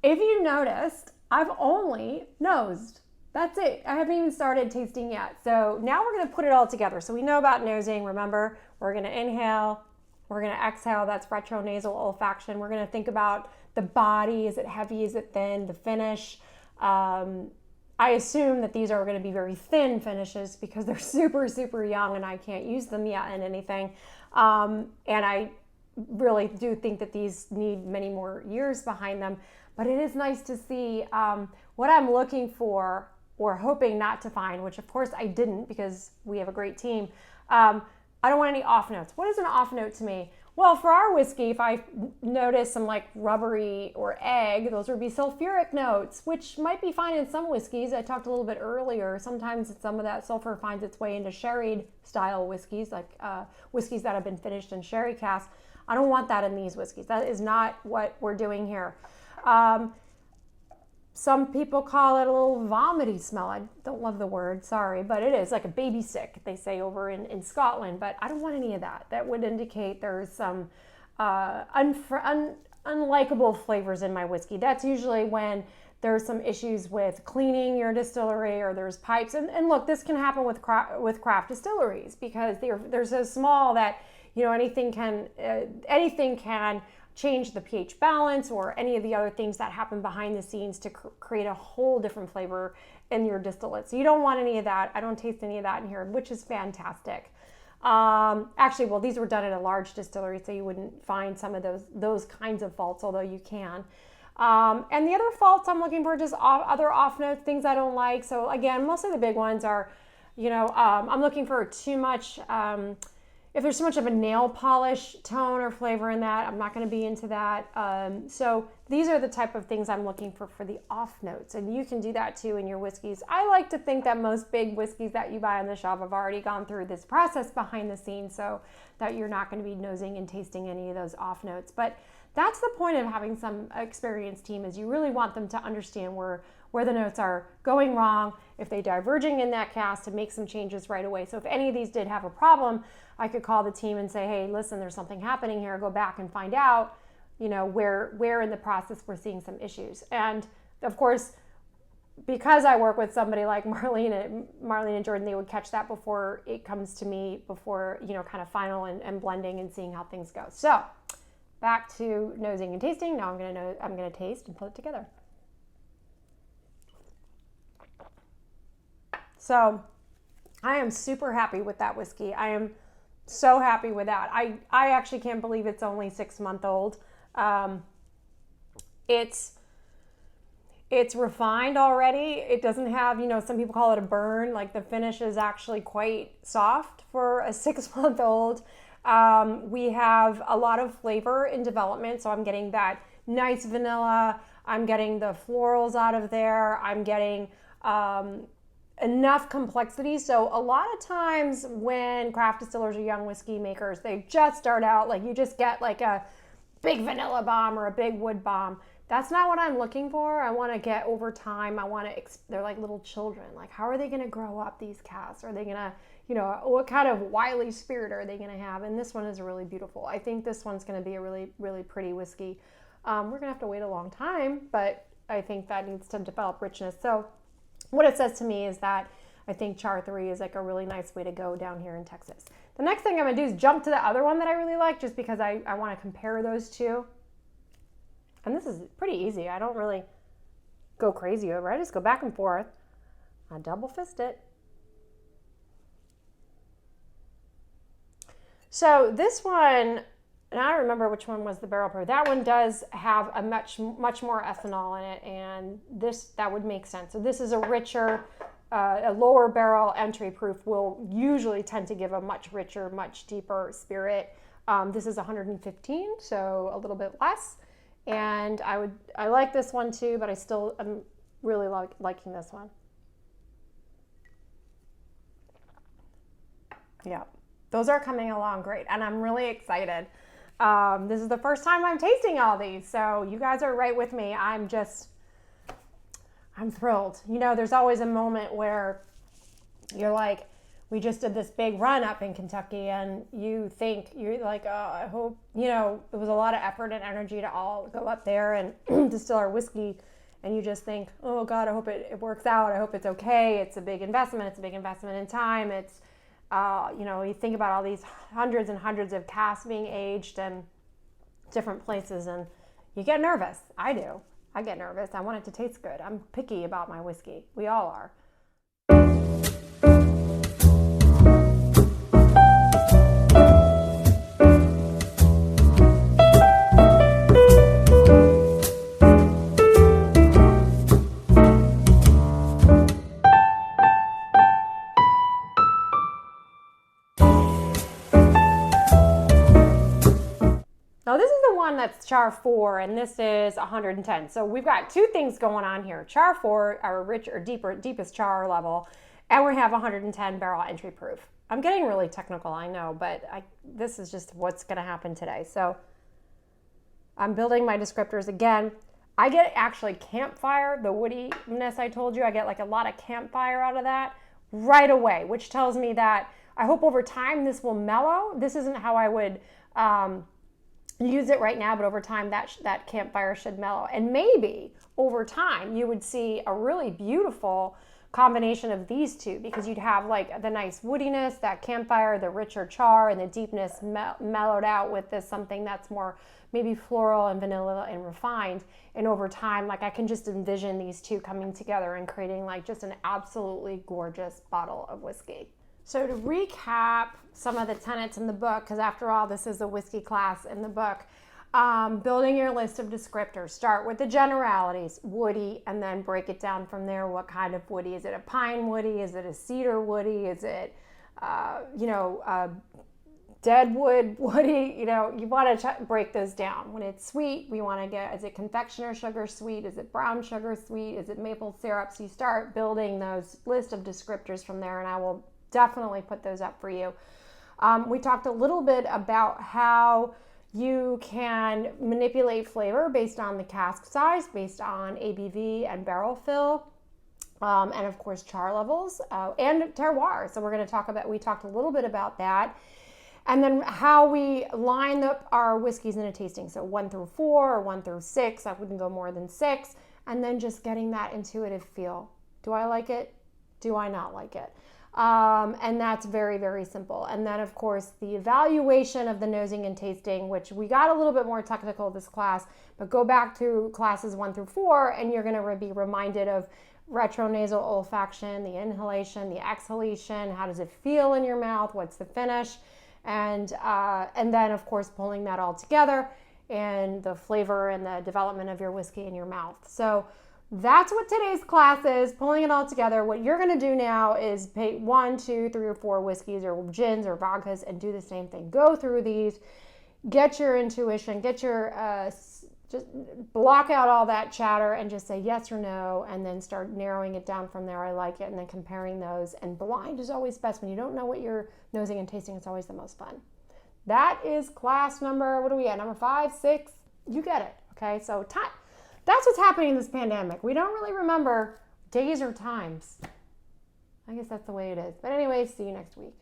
if you noticed, I've only nosed. That's it. I haven't even started tasting yet. So now we're going to put it all together. So we know about nosing. Remember, we're going to inhale. We're going to exhale. That's retronasal olfaction. We're going to think about the body. Is it heavy? Is it thin? The finish. I assume that these are going to be very thin finishes because they're super, super young and I can't use them yet in anything. And I really do think that these need many more years behind them. But it is nice to see what I'm looking for or hoping not to find, which of course I didn't because we have a great team. I don't want any off notes. What is an off note to me? Well, for our whiskey, if I notice some like rubbery or egg, those would be sulfuric notes, which might be fine in some whiskeys. I talked a little bit earlier. Sometimes some of that sulfur finds its way into sherry style whiskeys, like whiskeys that have been finished in sherry casks. I don't want that in these whiskeys. That is not what we're doing here. Some people call it a little vomity smell. I don't love the word, sorry, but it is like a baby sick, they say over in Scotland, but I don't want any of that. That would indicate there's some unlikable flavors in my whiskey. That's usually when there's some issues with cleaning your distillery or there's pipes. And look, this can happen with craft distilleries because they're so small that, you know, anything can change the pH balance or any of the other things that happen behind the scenes to create a whole different flavor in your distillate. So you don't want any of that. I don't taste any of that in here, which is fantastic. Actually, well, these were done at a large distillery, so you wouldn't find some of those kinds of faults, although you can. And the other faults I'm looking for just other off notes, things I don't like. So again, most of the big ones are, you know, I'm looking for too much, if there's too much of a nail polish tone or flavor in that, I'm not going to be into that. So these are the type of things I'm looking for the off notes. And you can do that too in your whiskeys. I like to think that most big whiskeys that you buy on the shelf have already gone through this process behind the scenes so that you're not going to be nosing and tasting any of those off notes. But that's the point of having some experienced team is you really want them to understand where the notes are going wrong, if they're diverging in that cast, to make some changes right away. So if any of these did have a problem, I could call the team and say, hey, listen, there's something happening here. Go back and find out, you know, where in the process we're seeing some issues. And of course, because I work with somebody like Marlene and Jordan, they would catch that before it comes to me, before, you know, kind of final and blending and seeing how things go. So back to nosing and tasting. Now I'm going to taste and put it together. So I am super happy with that whiskey. I am so happy with that. I actually can't believe it's only 6 months old. It's refined already. It doesn't have, you know, some people call it a burn. Like the finish is actually quite soft for a 6 month old. We have a lot of flavor in development. So I'm getting that nice vanilla. I'm getting the florals out of there. I'm getting, enough complexity. So a lot of times when craft distillers or young whiskey makers, they just start out like you just get like a big vanilla bomb or a big wood bomb. That's not what I'm looking for. I want to get over time. They're like little children. Like, how are they going to grow up, these casks? Are they going to, you know, what kind of wily spirit are they going to have? And this one is really beautiful. I think this one's going to be a really, really pretty whiskey. We're going to have to wait a long time, but I think that needs to develop richness. So what it says to me is that I think Char 3 is like a really nice way to go down here in Texas. The next thing I'm going to do is jump to the other one that I really like, just because I want to compare those two. And this is pretty easy. I don't really go crazy over it. I just go back and forth. I double fist it. So this one, and I don't remember which one was the barrel proof. That one does have a much more ethanol in it, and that would make sense. So this is a richer, a lower barrel entry proof will usually tend to give a much richer, much deeper spirit. This is 115, so a little bit less. And I like this one too, but I'm really liking this one. Yeah, those are coming along great, and I'm really excited. This is the first time I'm tasting all these, so you guys are right with me. I'm thrilled. You know, there's always a moment where you're like, we just did this big run up in Kentucky, and you're like, oh, I hope, it was a lot of effort and energy to all go up there and distill our whiskey. And you just think, oh God, I hope it works out. I hope it's okay. It's a big investment. It's a big investment in time. It's, you think about all these hundreds and hundreds of casks being aged in different places, and you get nervous. I do. I get nervous. I want it to taste good. I'm picky about my whiskey. We all are. Now this is the one that's char 4, and this is 110. So we've got two things going on here. Char 4, our rich or deepest char level, and we have 110 barrel entry proof. I'm getting really technical, I know, but this is just what's going to happen today. So I'm building my descriptors again. I get actually campfire, the woodiness I told you. I get like a lot of campfire out of that right away, which tells me that I hope over time this will mellow. This isn't how I would use it right now, but over time that campfire should mellow. And maybe over time you would see a really beautiful combination of these two, because you'd have like the nice woodiness, that campfire, the richer char, and the deepness mellowed out with this something that's more maybe floral and vanilla and refined. And over time, like I can just envision these two coming together and creating like just an absolutely gorgeous bottle of whiskey. So to recap some of the tenets in the book, because after all, this is a whiskey class in the book, building your list of descriptors. Start with the generalities, woody, and then break it down from there. What kind of woody? Is it a pine woody? Is it a cedar woody? Is it, deadwood woody? You want to break those down. When it's sweet, we want to get, is it confectioner sugar sweet? Is it brown sugar sweet? Is it maple syrup? So you start building those list of descriptors from there, and I will definitely put those up for you. We talked a little bit about how you can manipulate flavor based on the cask size, based on ABV and barrel fill, and of course char levels and terroir. So we talked a little bit about that. And then how we line up our whiskeys in a tasting. So 1 through 4 or 1 through 6. I wouldn't go more than 6. And then just getting that intuitive feel. Do I like it? Do I not like it? And that's very, very simple. And then, of course, the evaluation of the nosing and tasting, which we got a little bit more technical this class, but go back to classes 1 through 4, and you're going to be reminded of retronasal olfaction, the inhalation, the exhalation, how does it feel in your mouth, what's the finish, and then, of course, pulling that all together and the flavor and the development of your whiskey in your mouth. So that's what today's class is, pulling it all together. What you're going to do now is pick 1, 2, 3, or 4 whiskeys or gins or vodkas and do the same thing. Go through these, get your intuition, get your, just block out all that chatter and just say yes or no, and then start narrowing it down from there. I like it, and then comparing those. And blind is always best. When you don't know what you're nosing and tasting, it's always the most fun. That is class number, what are we at? Number 5, 6? You get it, okay? So time. That's what's happening in this pandemic. We don't really remember days or times. I guess that's the way it is. But anyway, see you next week.